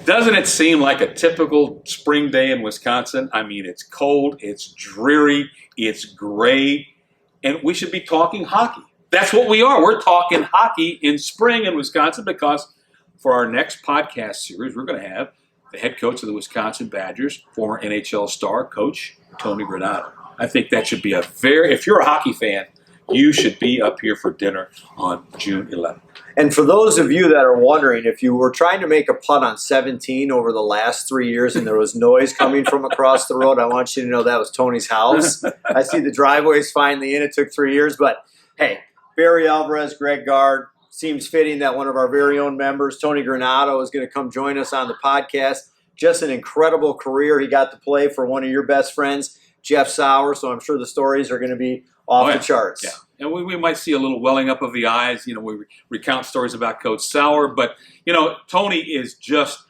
Doesn't it seem like a typical spring day in Wisconsin? I mean, it's cold, it's dreary, it's gray, and we should be talking hockey. That's what we are. We're talking hockey in spring in Wisconsin because for our next podcast series, we're going to have the head coach of the Wisconsin Badgers, former NHL star, Coach Tony Granato. I think that should be if you're a hockey fan, you should be up here for dinner on June 11th. And for those of you that are wondering, if you were trying to make a putt on 17 over the last 3 years and there was noise coming from across the road, I want you to know that was Tony's house. I see the driveway's finally in. It took 3 years. But, hey, Barry Alvarez, Greg Gard, seems fitting that one of our very own members, Tony Granato, is going to come join us on the podcast. Just an incredible career. He got to play for one of your best friends, Jeff Sauer, so I'm sure the stories are going to be off the charts. Yeah. And we might see a little welling up of the eyes. We recount stories about Coach Sauer. But, Tony is just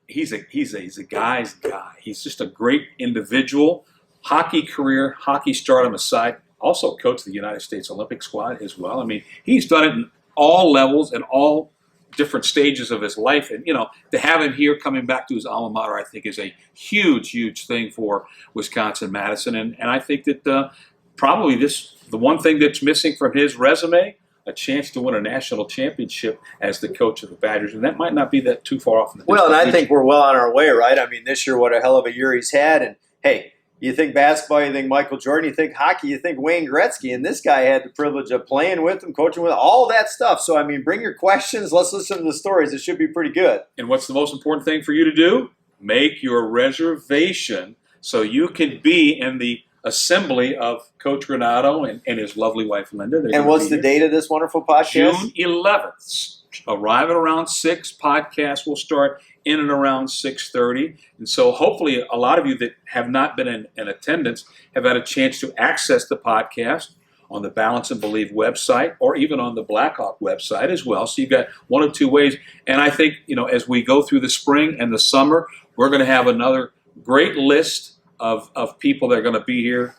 he's a guy's guy. He's just a great individual. Hockey career, hockey stardom aside, also coached the United States Olympic squad as well. I mean, he's done it in all levels and all different stages of his life. And, to have him here coming back to his alma mater, I think is a huge, huge thing for Wisconsin-Madison. And I think that probably the one thing that's missing from his resume, a chance to win a national championship as the coach of the Badgers. And that might not be that too far off in the Well, and I think we're well on our way, right? I mean, this year, what a hell of a year he's had. And, hey, you think basketball, you think Michael Jordan, you think hockey, you think Wayne Gretzky. And this guy had the privilege of playing with him, coaching with him, all that stuff. So, I mean, bring your questions. Let's listen to the stories. It should be pretty good. And what's the most important thing for you to do? Make your reservation so you can be in the assembly of Coach Granato and his lovely wife, Linda. And what's the date of this wonderful podcast? June 11th. Arrive at around 6. Podcast will start in and around 6:30. And so hopefully a lot of you that have not been in attendance have had a chance to access the podcast on the Balance and Believe website or even on the Blackhawk website as well. So you've got one of two ways. And I think, as we go through the spring and the summer, we're going to have another great list of people that are going to be here.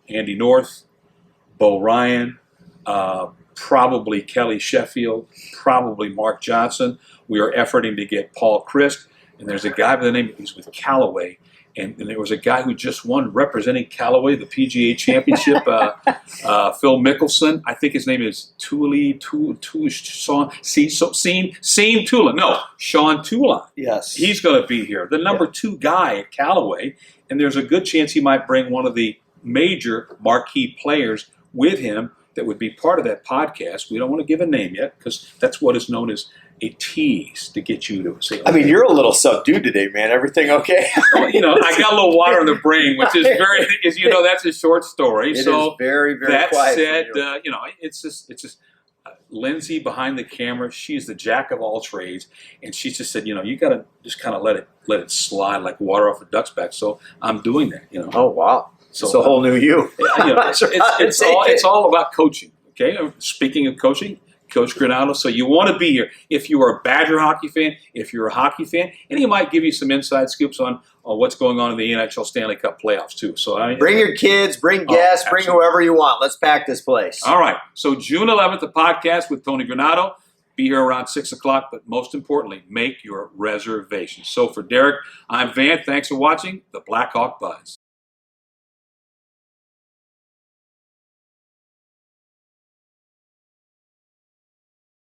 Andy North, Bo Ryan, probably Kelly Sheffield, probably Mark Johnson. We are efforting to get Paul Christ. And there's a guy by the name, he's with Callaway. And there was a guy who just won representing Callaway, the PGA Championship, Phil Mickelson. I think his name is Sean Toulon. Yes. He's going to be here. The number 2 guy at Callaway. And there's a good chance he might bring one of the major marquee players with him that would be part of that podcast. We don't want to give a name yet because that's what is known as a tease to get you to say. Okay. I mean, you're a little subdued today, man. Everything okay? I got a little water in the brain, which is that's a short story. It is very, very that quiet. That said, it's just Lindsay behind the camera. She's the jack of all trades, and she just said, you got to just kind of let it slide like water off a duck's back. So I'm doing that. Oh wow. So it's a whole new you. It's all about coaching. Okay. Speaking of coaching, Coach Granato. So you want to be here if you are a Badger hockey fan, if you're a hockey fan, and he might give you some inside scoops on what's going on in the NHL Stanley Cup playoffs too. So bring your kids, bring guests, bring whoever you want. Let's pack this place. All right. So June 11th, the podcast with Tony Granato. Be here around 6 o'clock, but most importantly, make your reservations. So for Derek, I'm Van. Thanks for watching the Blackhawk Buzz.